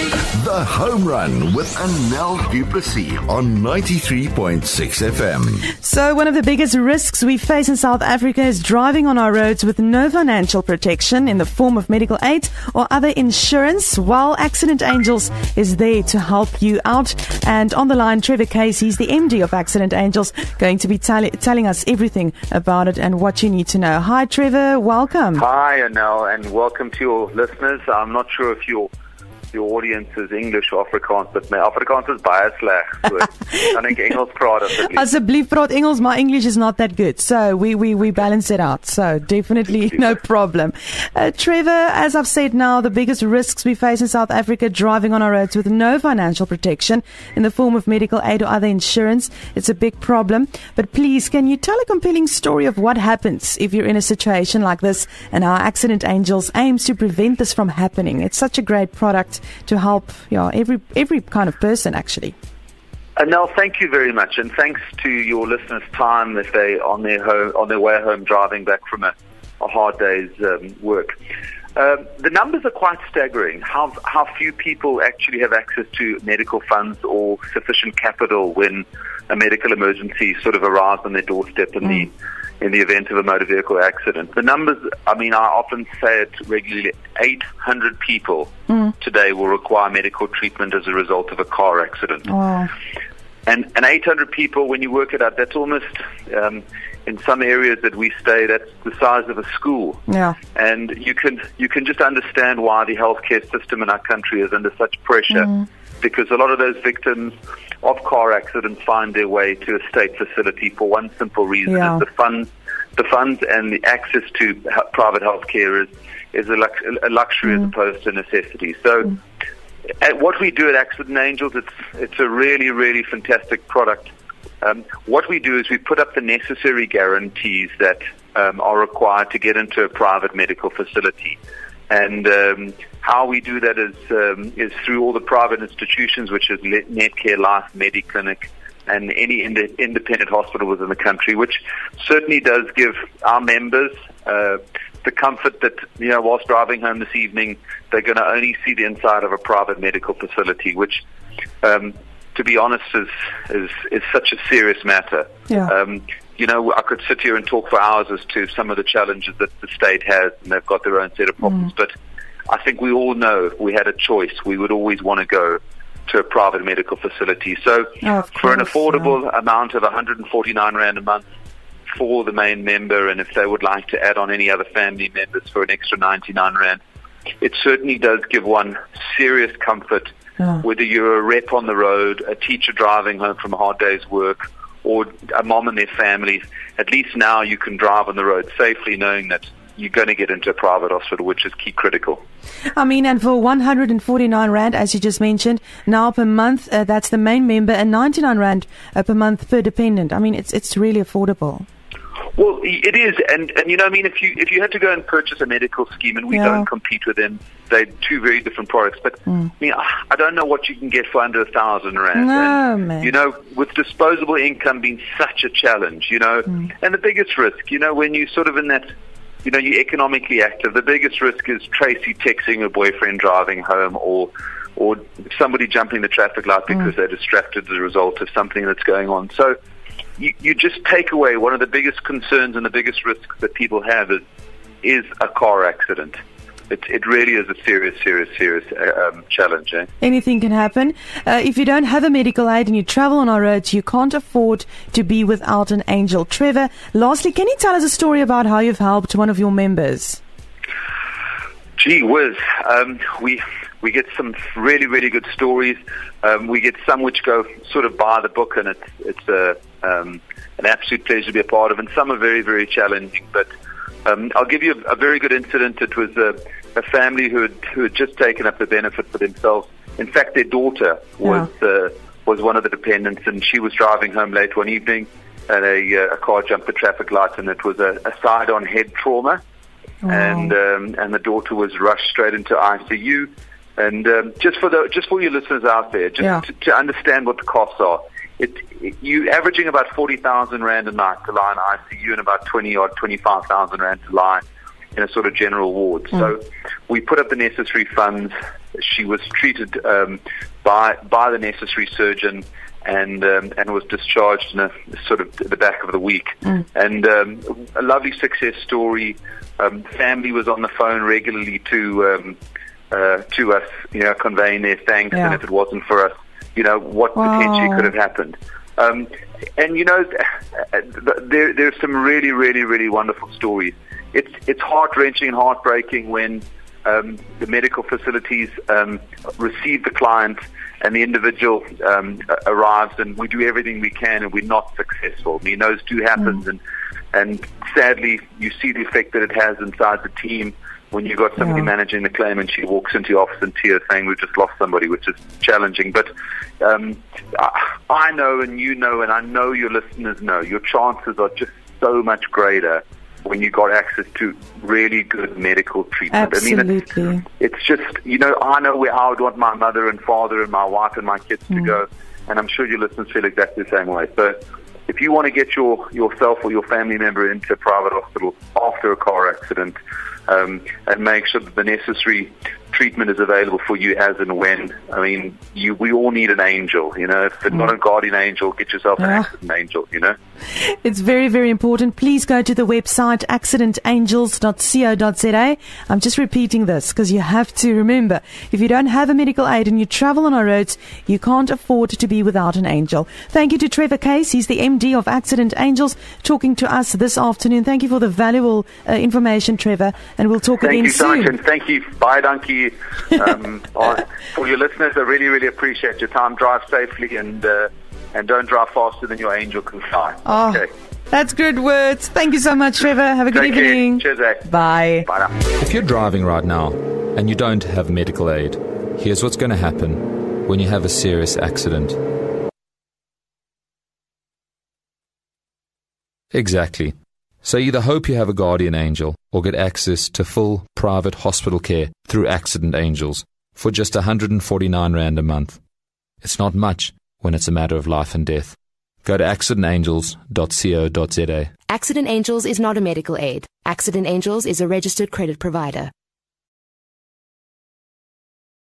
The Home Run with Annelle du Plessis on 93.6 FM. So one of the biggest risks we face in South Africa is driving on our roads with no financial protection in the form of medical aid or other insurance, while Accident Angels is there to help you out. And on the line, Trevor Case, he's the MD of Accident Angels, going to be telling us everything about it and what you need to know. Hi, Trevor. Welcome. Hi, Annelle, and welcome to your listeners. I'm not sure if your audience is English or Afrikaans, but my Afrikaans is baie sleg. So kan ek Engels praat asseblief? Asseblief praat Engels, my English is not that good. So we balance it out. So definitely no problem. Trevor, as I've said now, the biggest risks we face in South Africa, driving on our roads with no financial protection in the form of medical aid or other insurance. It's a big problem. But please, can you tell a compelling story of what happens if you're in a situation like this and how Accident Angels aims to prevent this from happening? It's such a great product to help every kind of person, actually. Annelle, thank you very much, and thanks to your listeners' time if they on their way home driving back from a hard day's work. The numbers are quite staggering. How few people actually have access to medical funds or sufficient capital when a medical emergency sort of arrives on their doorstep in the event of a motor vehicle accident. The numbers, I often say it regularly, 800 people today will require medical treatment as a result of a car accident. Wow. And 800 people, when you work it out, that's almost, in some areas that we stay, that's the size of a school. Yeah. And you can just understand why the healthcare system in our country is under such pressure, because a lot of those victims of car accidents find their way to a state facility for one simple reason: is the funds and the access to private health care is a luxury as opposed to a necessity. So what we do at Accident Angels, it's a really, really fantastic product. What we do is we put up the necessary guarantees that are required to get into a private medical facility. And how we do that is through all the private institutions, which is Netcare, Life, Mediclinic, and any independent hospital within the country, which certainly does give our members the comfort that, whilst driving home this evening, they're going to only see the inside of a private medical facility, which, to be honest, is such a serious matter. Yeah. I could sit here and talk for hours as to some of the challenges that the state has, and they've got their own set of problems. But I think we all know if we had a choice, we would always want to go to a private medical facility. So for an affordable amount of 149 Rand a month for the main member, and if they would like to add on any other family members for an extra 99 Rand, it certainly does give one serious comfort, whether you're a rep on the road, a teacher driving home from a hard day's work, or a mom and their family. At least now you can drive on the road safely knowing that you're going to get into a private hospital, which is key critical. And for 149 Rand, as you just mentioned, now per month, that's the main member, and 99 Rand per month per dependent. It's really affordable. Well, it is, and if you had to go and purchase a medical scheme, and we don't compete with them, they're two very different products. But I don't know what you can get for under 1,000 Rand. No, man. With disposable income being such a challenge, and the biggest risk, when you're sort of in that, you're economically active, the biggest risk is Tracy texting her boyfriend driving home, or somebody jumping the traffic light because they're distracted as a result of something that's going on. So you just take away one of the biggest concerns and the biggest risks that people have is a car accident. It really is a serious challenge. Anything can happen. If you don't have a medical aid and you travel on our roads, you can't afford to be without an angel. Trevor, lastly, can you tell us a story about how you've helped one of your members? Gee whiz. We get some really, really good stories. We get some which go sort of by the book, and it's an absolute pleasure to be a part of, and some are very, very challenging. But I'll give you a very good incident. It was a family who had just taken up the benefit for themselves. In fact, their daughter was one of the dependents, and she was driving home late one evening, and a car jumped the traffic light, and it was a side-on head trauma. And the daughter was rushed straight into ICU. And just for your listeners out there, to understand what the costs are, you averaging about 40,000 Rand a night to lie in ICU, and about 25,000 Rand to lie in a sort of general ward. So we put up the necessary funds she was treated by the necessary surgeon and was discharged in a sort of the back of the week. And a lovely success story. Family was on the phone regularly to us, conveying their thanks, and if it wasn't for us, what potentially could have happened. And there's some really, really, really wonderful stories. It's heart-wrenching and heartbreaking when the medical facilities receive the client and the individual arrives, and we do everything we can, and we're not successful. I mean, those do happen, and sadly, you see the effect that it has inside the team when you've got somebody managing the claim and she walks into the office in tears saying, "We've just lost somebody," which is challenging. But I know, and you know, and I know your listeners know, your chances are just so much greater when you got access to really good medical treatment. Absolutely. I mean, it's just, I know where I would want my mother and father and my wife and my kids to go, and I'm sure your listeners feel exactly the same way. So if you want to get yourself or your family member into a private hospital after a car accident, and make sure that the necessary treatment is available for you as and when. I mean, we all need an angel, If it's not a guardian angel, get yourself an accident angel, It's very, very important. Please go to the website accidentangels.co.za. I'm just repeating this because you have to remember, if you don't have a medical aid and you travel on our roads, you can't afford to be without an angel. Thank you to Trevor Case. He's the MD of Accident Angels, talking to us this afternoon. Thank you for the valuable information, Trevor, and we'll talk again soon. Thank you so much, and thank you. Bye, donkey. For your listeners, I really, really appreciate your time. Drive safely and don't drive faster than your angel can fly. Okay. That's good words. Thank you so much, Trevor. Have a good evening. Cheers, eh? Bye. Bye now. If you're driving right now and you don't have medical aid, here's what's going to happen when you have a serious accident. Exactly. So either hope you have a guardian angel or get access to full private hospital care through Accident Angels for just 149 Rand a month. It's not much when it's a matter of life and death. Go to accidentangels.co.za. Accident Angels is not a medical aid. Accident Angels is a registered credit provider.